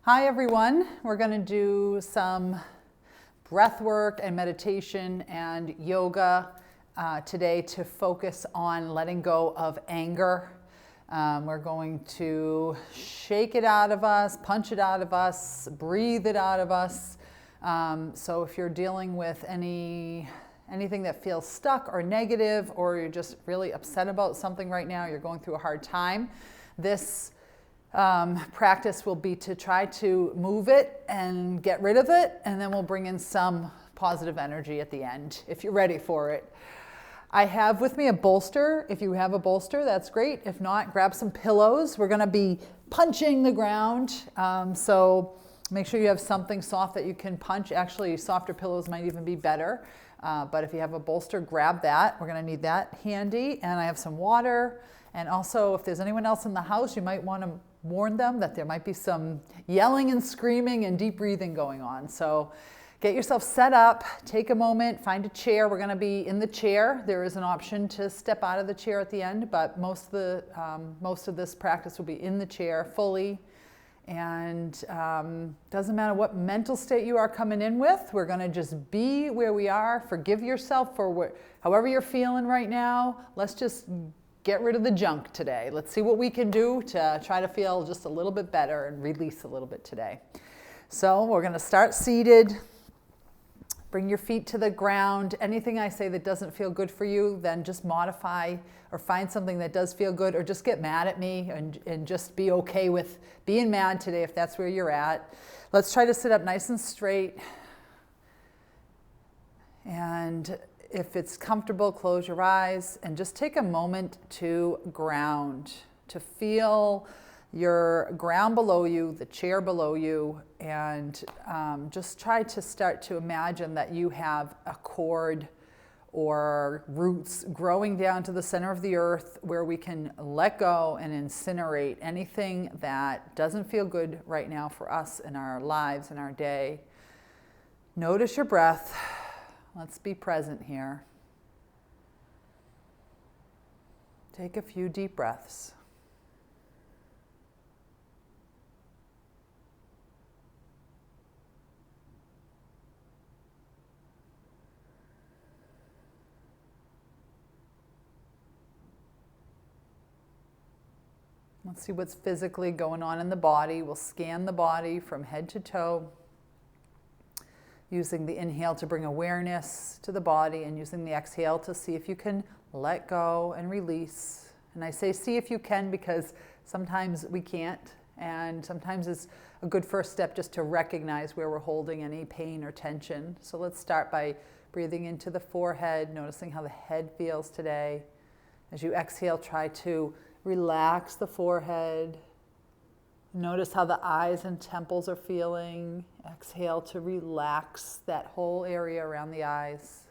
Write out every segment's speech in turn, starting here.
Hi everyone, we're going to do some breath work and meditation and yoga today to focus on letting go of anger. We're going to shake it out of us, punch it out of us, breathe it out of us. So if you're dealing with anything that feels stuck or negative, or you're just really upset about something right now, you're going through a hard time, this practice will be to try to move it and get rid of it, and then we'll bring in some positive energy at the end if you're ready for it. I have with me a bolster. If you have a bolster, that's great. If not, grab some pillows. We're going to be punching the ground, so make sure you have something soft that you can punch. Actually, softer pillows might even be better, but if you have a bolster, grab that. We're going to need that handy, and I have some water. And also, if there's anyone else in the house, you might want to warn them that there might be some yelling and screaming and deep breathing going on. So get yourself set up, take a moment, find a chair. We're going to be in the chair. There is an option to step out of the chair at the end, but most of this practice will be in the chair fully. And doesn't matter what mental state you are coming in with, we're going to just be where we are. Forgive yourself for however you're feeling right now. Let's just get rid of the junk today. Let's see what we can do to try to feel just a little bit better and release a little bit today. So we're going to start seated. Bring your feet to the ground. Anything I say that doesn't feel good for you, then just modify or find something that does feel good, or just get mad at me and just be okay with being mad today if that's where you're at. Let's try to sit up nice and straight. And if it's comfortable, close your eyes and just take a moment to ground, to feel your ground below you, the chair below you, and just try to start to imagine that you have a cord or roots growing down to the center of the earth where we can let go and incinerate anything that doesn't feel good right now for us in our lives, in our day. Notice your breath. Let's be present here. Take a few deep breaths. Let's see what's physically going on in the body. We'll scan the body from head to toe, using the inhale to bring awareness to the body and using the exhale to see if you can let go and release. And I say see if you can because sometimes we can't, and sometimes it's a good first step just to recognize where we're holding any pain or tension. So let's start by breathing into the forehead, noticing how the head feels today. As you exhale, try to relax the forehead. Notice how the eyes and temples are feeling. Exhale to relax that whole area around the eyes.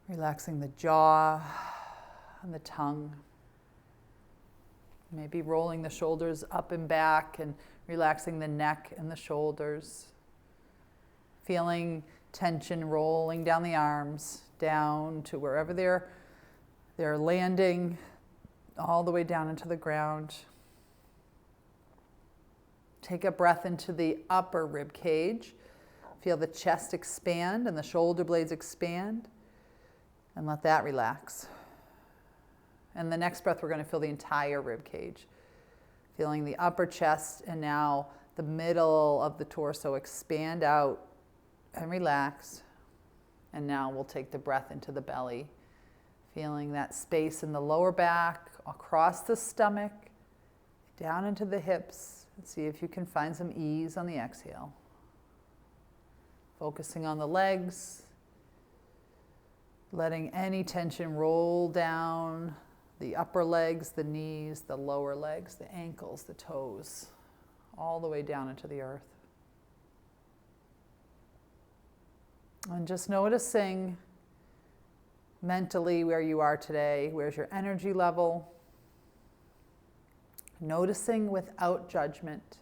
Relaxing the jaw and the tongue. Maybe rolling the shoulders up and back and relaxing the neck and the shoulders. Feeling tension rolling down the arms, down to wherever they're landing, all the way down into the ground. Take a breath into the upper rib cage. Feel the chest expand and the shoulder blades expand, and let that relax. And the next breath, we're going to feel the entire rib cage. Feeling the upper chest and now the middle of the torso expand out and relax. And now we'll take the breath into the belly. Feeling that space in the lower back, across the stomach, down into the hips. And see if you can find some ease on the exhale. Focusing on the legs, letting any tension roll down the upper legs, the knees, the lower legs, the ankles, the toes, all the way down into the earth. And just noticing mentally where you are today, where's your energy level? Noticing without judgment.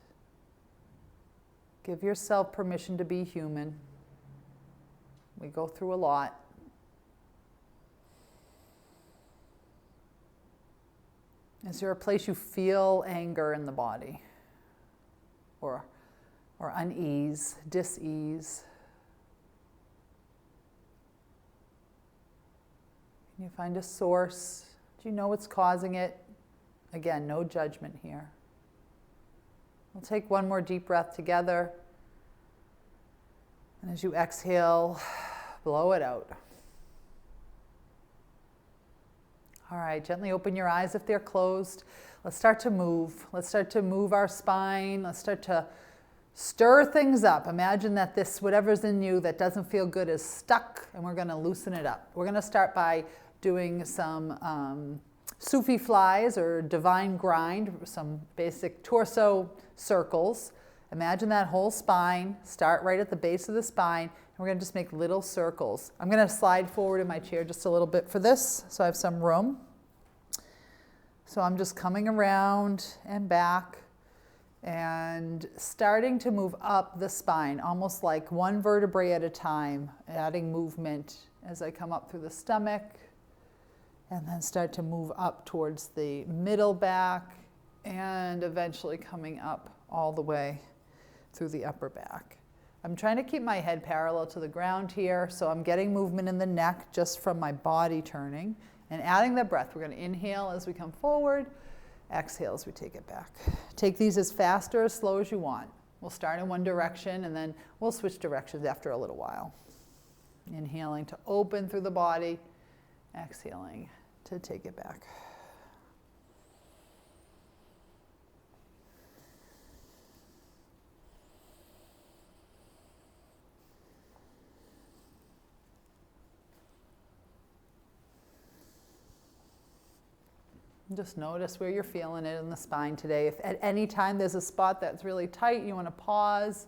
Give yourself permission to be human. We go through a lot. Is there a place you feel anger in the body? or unease, dis-ease. Can you find a source? Do you know what's causing it? Again, no judgment here. We'll take one more deep breath together. And as you exhale, blow it out. All right, gently open your eyes if they're closed. Let's start to move. Let's start to move our spine. Let's start to stir things up. Imagine that this, whatever's in you that doesn't feel good is stuck, and we're going to loosen it up. We're going to start by doing some Sufi flies or divine grind, some basic torso circles. Imagine that whole spine. Start right at the base of the spine. And we're going to just make little circles. I'm going to slide forward in my chair just a little bit for this, so I have some room. So I'm just coming around and back and starting to move up the spine, almost like one vertebrae at a time, adding movement as I come up through the stomach, and then start to move up towards the middle back, and eventually coming up all the way through the upper back. I'm trying to keep my head parallel to the ground here, so I'm getting movement in the neck just from my body turning, and adding the breath. We're going to inhale as we come forward, exhale as we take it back. Take these as fast or as slow as you want. We'll start in one direction, and then we'll switch directions after a little while. Inhaling to open through the body, exhaling to take it back. Just notice where you're feeling it in the spine today. If at any time there's a spot that's really tight, you want to pause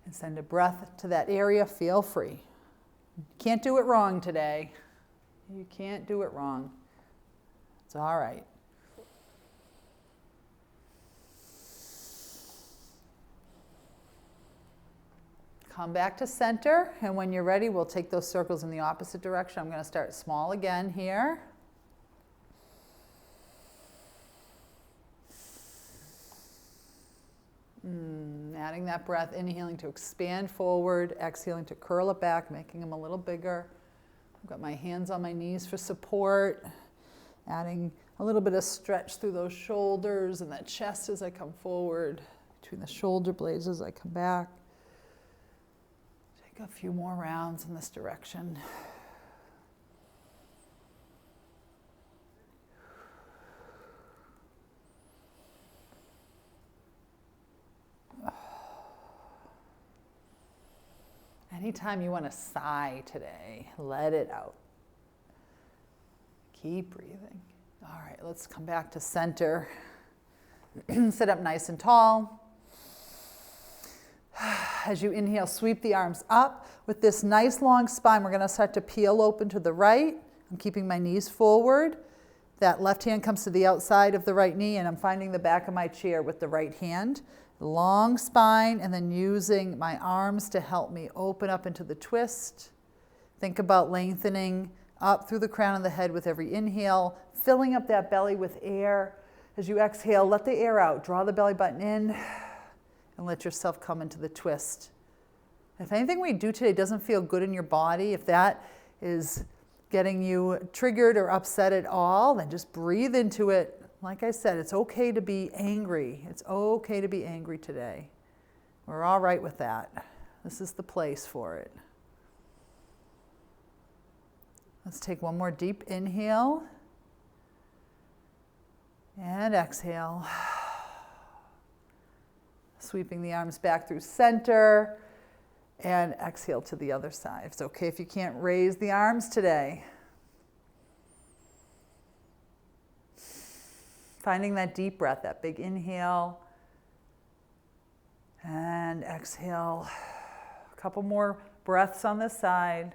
and send a breath to that area, feel free. You can't do it wrong today. You can't do it wrong. It's all right. Come back to center, and when you're ready, we'll take those circles in the opposite direction. I'm going to start small again here. Adding that breath, inhaling to expand forward, exhaling to curl it back, making them a little bigger. I've got my hands on my knees for support, adding a little bit of stretch through those shoulders and that chest as I come forward, between the shoulder blades as I come back. Take a few more rounds in this direction. Anytime you want to sigh today, let it out. Keep breathing. All right, let's come back to center. Sit up nice and tall. As you inhale, sweep the arms up. With this nice long spine, we're going to start to peel open to the right. I'm keeping my knees forward. That left hand comes to the outside of the right knee, and I'm finding the back of my chair with the right hand. Long spine, and then using my arms to help me open up into the twist. Think about lengthening up through the crown of the head with every inhale, filling up that belly with air. As you exhale, let the air out. Draw the belly button in and let yourself come into the twist. If anything we do today doesn't feel good in your body, if that is getting you triggered or upset at all, then just breathe into it. Like I said, it's okay to be angry. It's okay to be angry today. We're all right with that. This is the place for it. Let's take one more deep inhale and exhale. Sweeping the arms back through center and exhale to the other side. It's okay if you can't raise the arms today. Finding that deep breath, that big inhale and exhale. A couple more breaths on this side.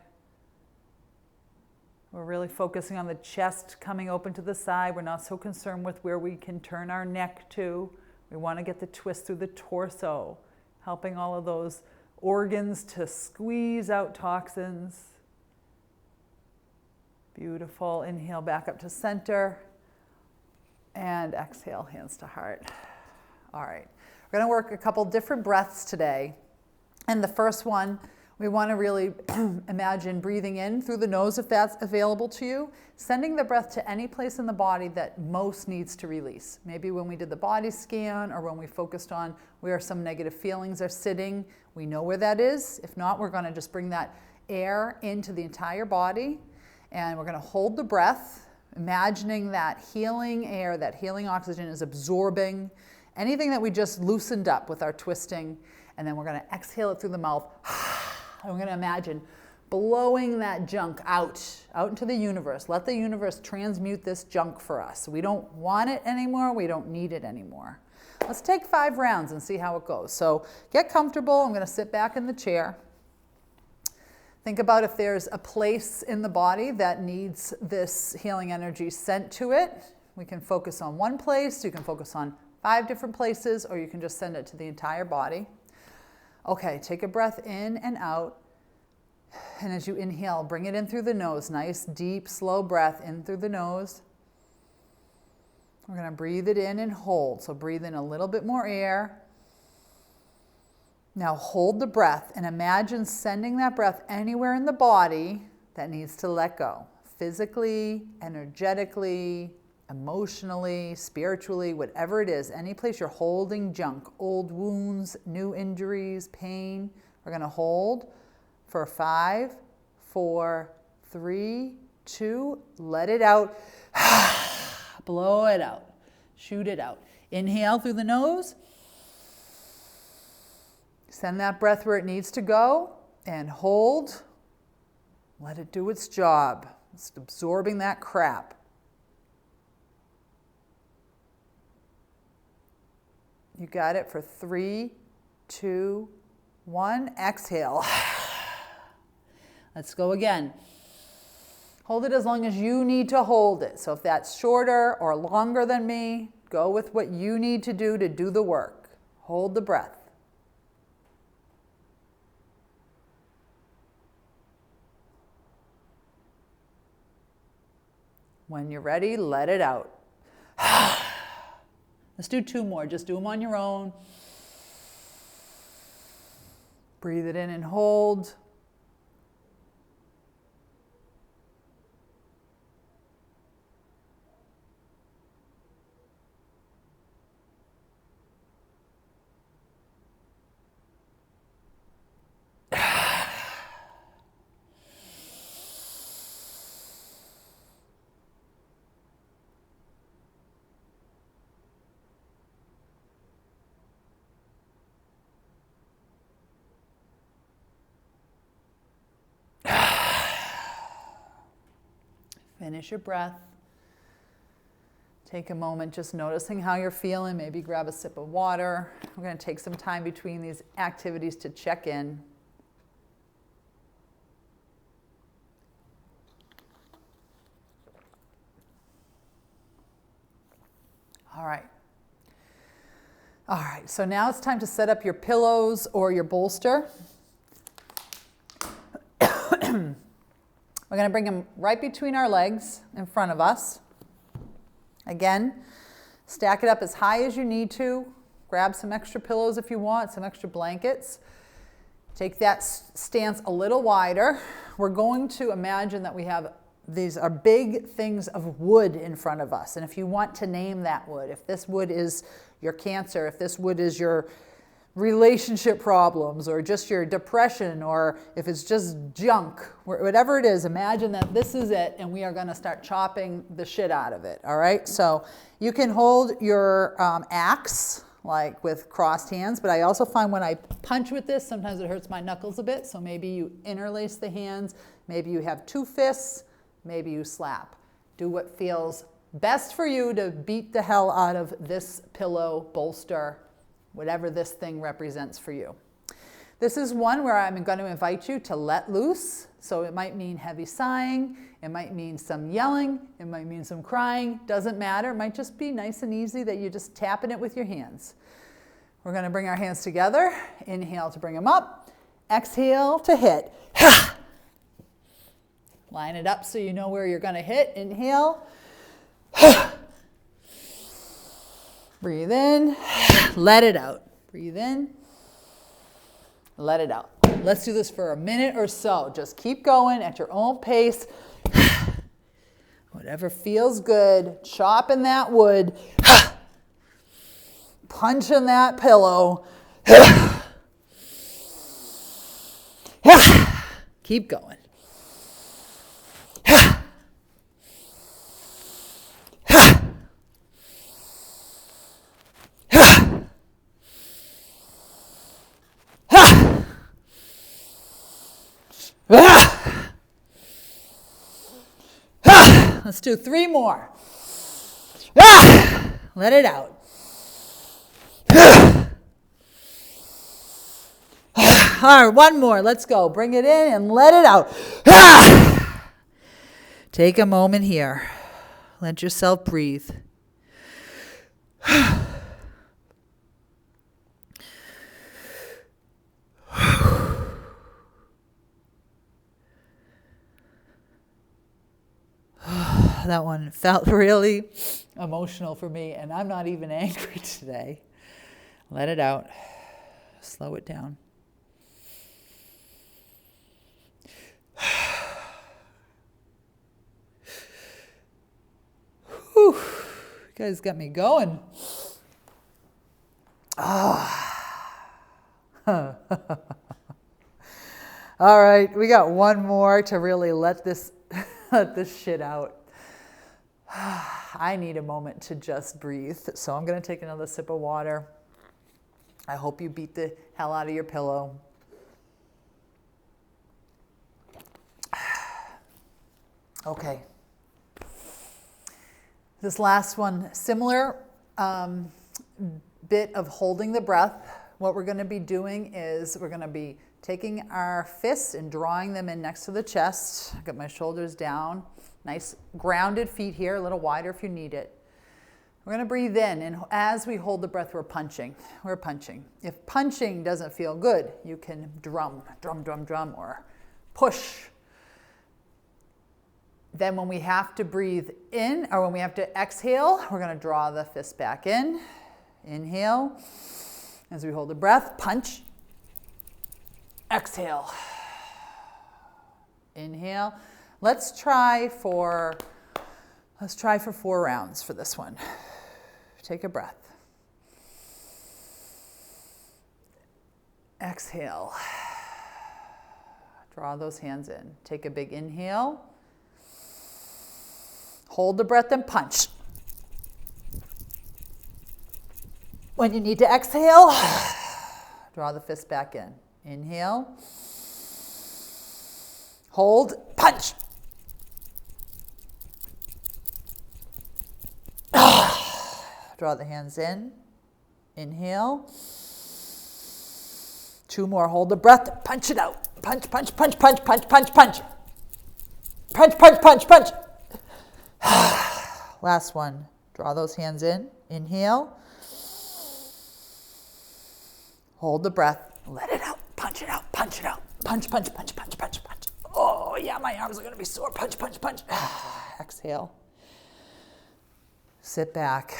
We're really focusing on the chest coming open to the side. We're not so concerned with where we can turn our neck to. We want to get the twist through the torso, helping all of those organs to squeeze out toxins. Beautiful. Inhale back up to center. And exhale, hands to heart. All right. We're going to work a couple different breaths today. And the first one, we want to really imagine breathing in through the nose if that's available to you, sending the breath to any place in the body that most needs to release. Maybe when we did the body scan or when we focused on where some negative feelings are sitting, we know where that is. If not, we're going to just bring that air into the entire body, and we're going to hold the breath, imagining that healing air, that healing oxygen is absorbing anything that we just loosened up with our twisting, and then we're going to exhale it through the mouth. And we're going to imagine blowing that junk out into the universe. Let the universe transmute this junk for us. We don't want it anymore. We don't need it anymore. Let's take 5 rounds and see how it goes. So get comfortable. I'm going to sit back in the chair. Think about if there's a place in the body that needs this healing energy sent to it. We can focus on one place. You can focus on 5 different places, or you can just send it to the entire body. Okay, take a breath in and out. And as you inhale, bring it in through the nose. Nice, deep, slow breath in through the nose. We're going to breathe it in and hold. So breathe in a little bit more air. Now hold the breath and imagine sending that breath anywhere in the body that needs to let go. Physically, energetically, emotionally, spiritually, whatever it is, any place you're holding junk, old wounds, new injuries, pain, we're going to hold for 5, 4, 3, 2, let it out, blow it out, shoot it out. Inhale through the nose, send that breath where it needs to go, and hold, let it do its job. It's absorbing that crap. You got it for 3, 2, 1. Exhale. Let's go again. Hold it as long as you need to hold it. So if that's shorter or longer than me, go with what you need to do the work. Hold the breath. When you're ready, let it out. Let's do 2 more. Just do them on your own. Breathe it in and hold. Finish your breath. Take a moment just noticing how you're feeling. Maybe grab a sip of water. We're going to take some time between these activities to check in. All right. All right, so now it's time to set up your pillows or your bolster. We're going to bring them right between our legs in front of us. Again, stack it up as high as you need to. Grab some extra pillows if you want, some extra blankets. Take that stance a little wider. We're going to imagine that we have these are big things of wood in front of us. And if you want to name that wood, if this wood is your cancer, if this wood is your relationship problems or just your depression, or if it's just junk, whatever it is, imagine that this is it and we are going to start chopping the shit out of it. All right, so you can hold your axe like with crossed hands, but I also find when I punch with this, sometimes it hurts my knuckles a bit, so maybe you interlace the hands, maybe you have 2 fists, maybe you slap. Do what feels best for you to beat the hell out of this pillow, bolster, whatever this thing represents for you. This is one where I'm going to invite you to let loose. So it might mean heavy sighing, it might mean some yelling, it might mean some crying, doesn't matter. It might just be nice and easy that you're just tapping it with your hands. We're going to bring our hands together. Inhale to bring them up. Exhale to hit. Line it up so you know where you're going to hit. Inhale. Breathe in, let it out. Breathe in, let it out. Let's do this for a minute or so. Just keep going at your own pace. Whatever feels good. Chopping that wood. Punching that pillow. Keep going. Let's do 3 more. Let it out. All right, 1 more. Let's go. Bring it in and let it out. Take a moment here. Let yourself breathe. That one felt really emotional for me, and I'm not even angry today. Let it out. Slow it down. Whew. You guys got me going. All right, we got 1 more to really let this shit out. I need a moment to just breathe, so I'm going to take another sip of water. I hope you beat the hell out of your pillow. Okay. This last one, similar bit of holding the breath. What we're going to be doing is we're going to be taking our fists and drawing them in next to the chest. I've got my shoulders down. Nice grounded feet here, a little wider if you need it. We're going to breathe in, and as we hold the breath, we're punching. We're punching. If punching doesn't feel good, you can drum, or push. Then when we have to breathe in, or when we have to exhale, we're going to draw the fist back in. Inhale. As we hold the breath, punch. Exhale. Inhale. Let's try for 4 rounds for this one. Take a breath. Exhale. Draw those hands in. Take a big inhale. Hold the breath and punch. When you need to exhale, draw the fist back in. Inhale. Hold, punch. Draw the hands in. Inhale. 2 more. Hold the breath. Punch it out. Punch, punch, punch, punch, punch, punch, punch. Punch, punch, punch, punch. Last one. Draw those hands in. Inhale. Hold the breath. Let it out. Punch it out. Punch it out. Punch, punch, punch, punch, punch, punch. Oh, yeah, my arms are going to be sore. Punch, punch, punch. Exhale. Sit back.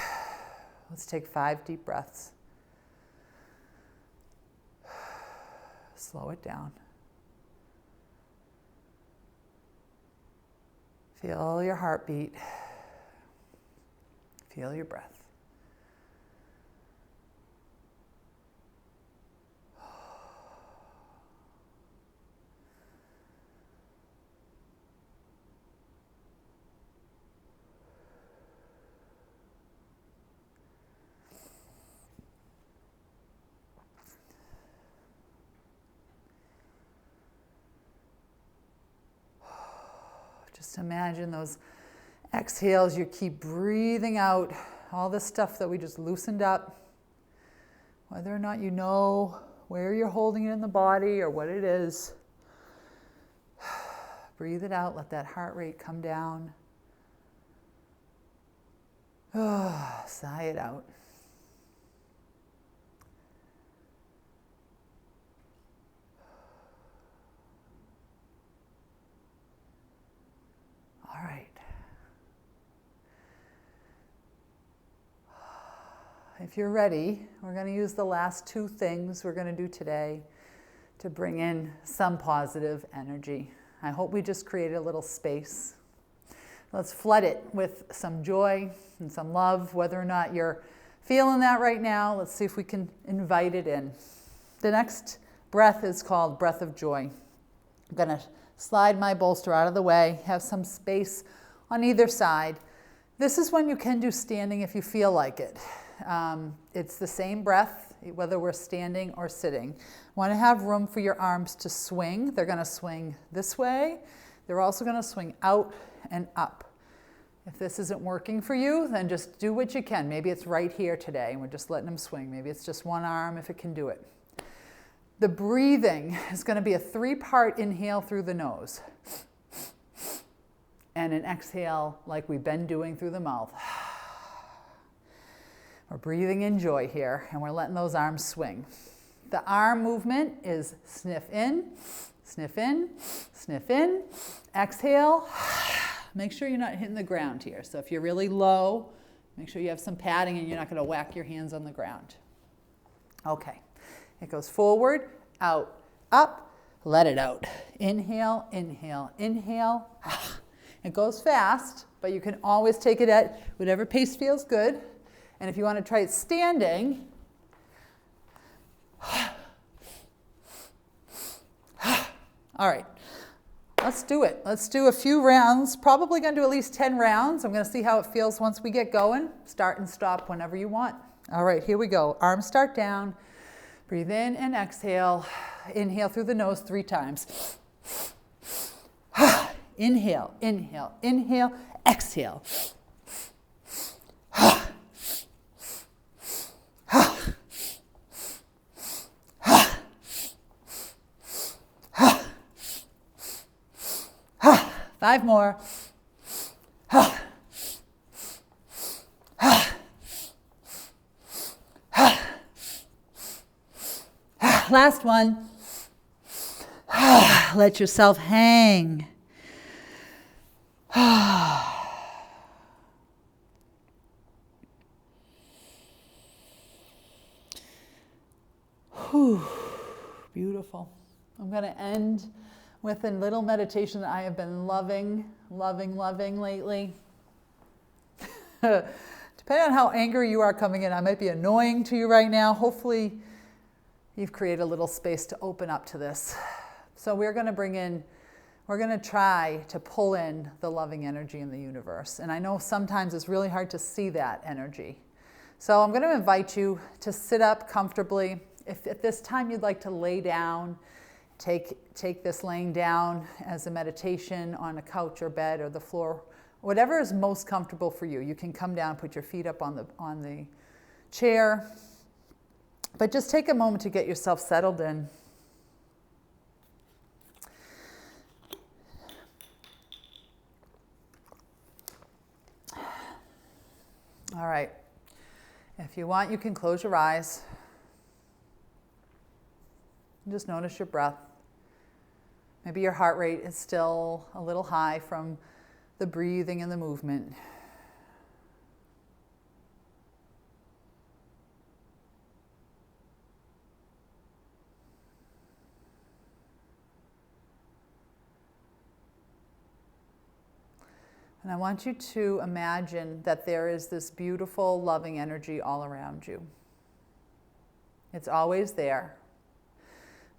Let's take 5 deep breaths. Slow it down. Feel your heartbeat. Feel your breath. Just imagine those exhales. You keep breathing out all the stuff that we just loosened up. Whether or not you know where you're holding it in the body or what it is. Breathe it out. Let that heart rate come down. Sigh it out. All right. if you're ready, we're going to use the last two things we're going to do today to bring in some positive energy. I hope we just created a little space. Let's flood it with some joy and some love, whether or not you're feeling that right now. Let's see if we can invite it in. The next breath is called breath of joy. I'm going to slide my bolster out of the way, have some space on either side. This is when you can do standing if you feel like it. It's the same breath, whether we're standing or sitting. Want to have room for your arms to swing. They're going to swing this way. They're also going to swing out and up. If this isn't working for you, then just do what you can. Maybe it's right here today and we're just letting them swing. Maybe it's just one arm if it can do it. The breathing is going to be a 3-part inhale through the nose and an exhale like we've been doing through the mouth. We're breathing in joy here and we're letting those arms swing. The arm movement is sniff in, sniff in, sniff in, exhale. Make sure you're not hitting the ground here. So if you're really low, make sure you have some padding and you're not going to whack your hands on the ground. Okay. It goes forward, out, up, let it out. Inhale, inhale, inhale. It goes fast, but you can always take it at whatever pace feels good. And if you want to try it standing, all right, let's do it. Let's do a few rounds. Probably going to do at least 10 rounds. I'm going to see how it feels once we get going. Start and stop whenever you want. All right, here we go. Arms start down. Breathe in and exhale. Inhale through the nose 3 times. Inhale, inhale, inhale, exhale. Five more. Last one. Let yourself hang. Beautiful. I'm going to end with a little meditation that I have been loving lately. Depending on how angry you are coming in, I might be annoying to you right now. Hopefully you've created a little space to open up to this. So we're going to try to pull in the loving energy in the universe. And I know sometimes it's really hard to see that energy. So I'm going to invite you to sit up comfortably. If at this time you'd like to lay down, take this laying down as a meditation on a couch or bed or the floor, whatever is most comfortable for you. You can come down, put your feet up on the chair, but just take a moment to get yourself settled in. All right. If you want, you can close your eyes. Just notice your breath. Maybe your heart rate is still a little high from the breathing and the movement. And I want you to imagine that there is this beautiful, loving energy all around you. It's always there.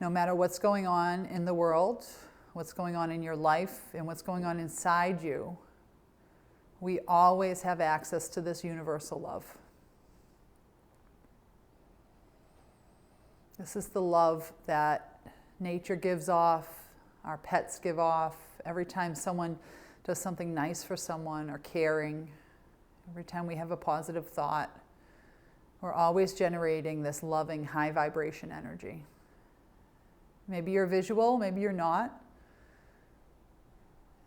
No matter what's going on in the world, what's going on in your life, and what's going on inside you, we always have access to this universal love. This is the love that nature gives off, our pets give off, every time someone does something nice for someone or caring, every time we have a positive thought, we're always generating this loving, high vibration energy. Maybe you're visual, maybe you're not.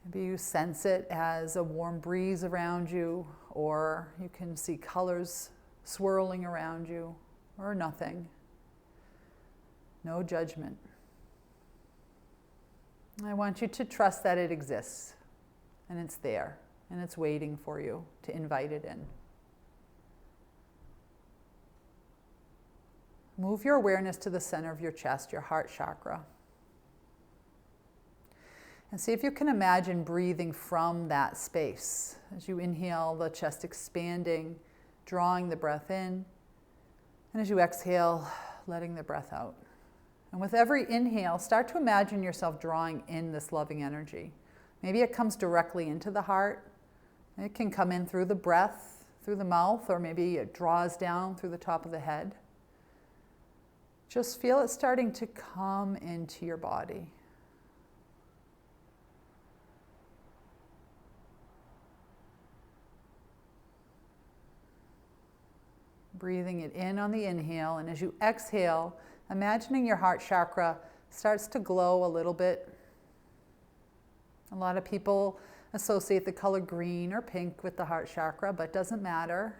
Maybe you sense it as a warm breeze around you, or you can see colors swirling around you, or nothing. No judgment. I want you to trust that it exists, and it's there, and it's waiting for you to invite it in. move your awareness to the center of your chest, your heart chakra. And see if you can imagine breathing from that space. As you inhale, the chest expanding, drawing the breath in. And as you exhale, letting the breath out. And with every inhale, start to imagine yourself drawing in this loving energy. Maybe it comes directly into the heart. It can come in through the breath, through the mouth, or maybe it draws down through the top of the head. Just feel it starting to come into your body. Breathing it in on the inhale, and as you exhale, imagining your heart chakra starts to glow a little bit. A lot of people associate the color green or pink with the heart chakra, but it doesn't matter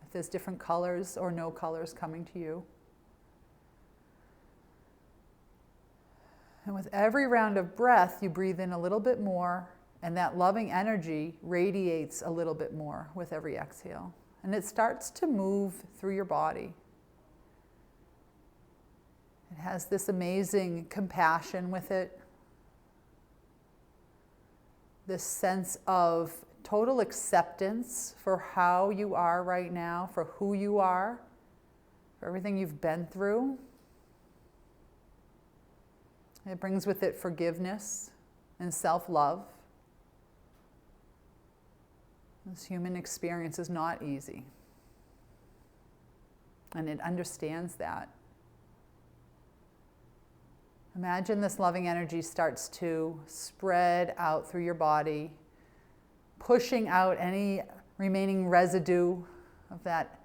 if there's different colors or no colors coming to you. And with every round of breath, you breathe in a little bit more, and that loving energy radiates a little bit more with every exhale. And it starts to move through your body. It has this amazing compassion with it. This sense of total acceptance for how you are right now, for who you are, for everything you've been through. It brings with it forgiveness and self-love. This human experience is not easy. And it understands that. Imagine this loving energy starts to spread out through your body, pushing out any remaining residue of that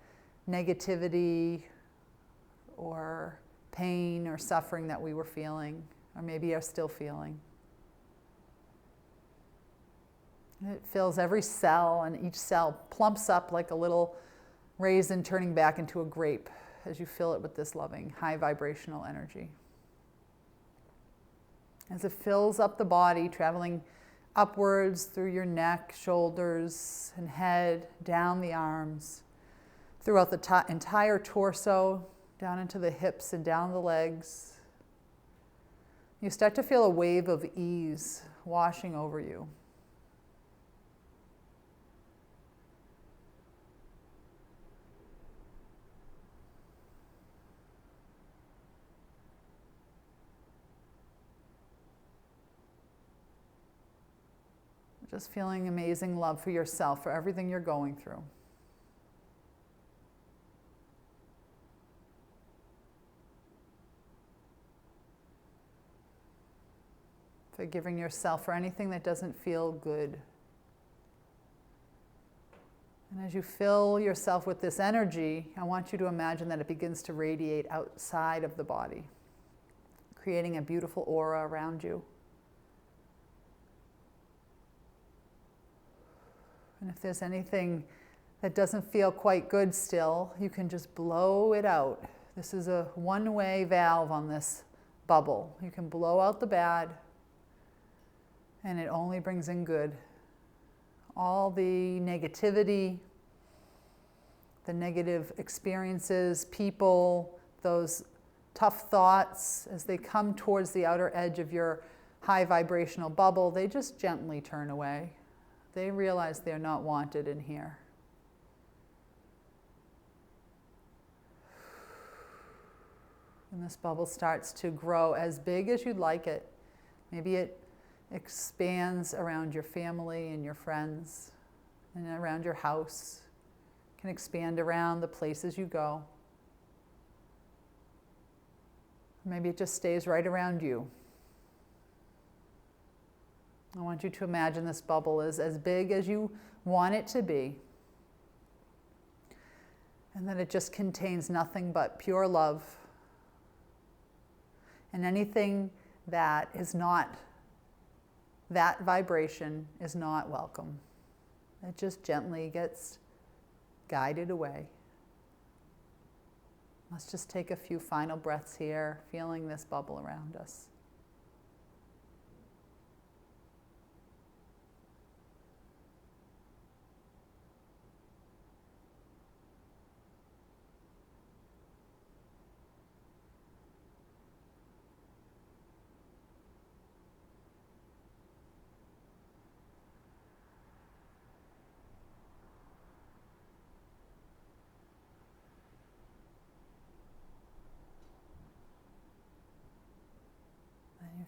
negativity or pain or suffering that we were feeling, or maybe are still feeling. It fills every cell, and each cell plumps up like a little raisin turning back into a grape as you fill it with this loving, high vibrational energy. As it fills up the body, traveling upwards through your neck, shoulders, and head, down the arms, throughout the entire torso, down into the hips and down the legs. You start to feel a wave of ease washing over you. Just feeling amazing love for yourself, for everything you're going through. Forgiving yourself for anything that doesn't feel good. And as you fill yourself with this energy, I want you to imagine that it begins to radiate outside of the body, creating a beautiful aura around you. And if there's anything that doesn't feel quite good still, you can just blow it out. This is a one-way valve on this bubble. You can blow out the bad, and it only brings in good. All the negativity, the negative experiences, people, those tough thoughts, as they come towards the outer edge of your high vibrational bubble, they just gently turn away. They realize they're not wanted in here. And this bubble starts to grow as big as you'd like it. Maybe it expands around your family and your friends and around your house. It can expand around the places you go. Maybe it just stays right around you. I want you to imagine this bubble is as big as you want it to be. And that it just contains nothing but pure love. And anything that is not that vibration is not welcome. It just gently gets guided away. Let's just take a few final breaths here, feeling this bubble around us.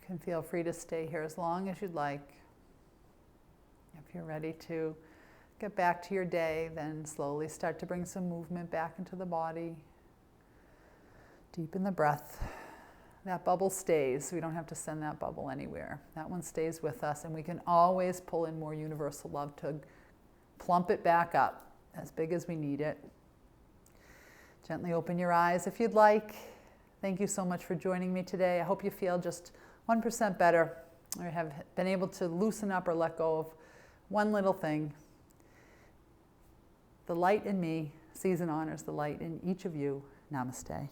can feel free to stay here as long as you'd like. If you're ready to get back to your day, then slowly start to bring some movement back into the body. Deepen the breath. That bubble stays. We don't have to send that bubble anywhere. That one stays with us, and we can always pull in more universal love to plump it back up as big as we need it. Gently open your eyes if you'd like. Thank you so much for joining me today. I hope you feel just 1% better, or have been able to loosen up or let go of one little thing. The light in me sees and honors the light in each of you. Namaste.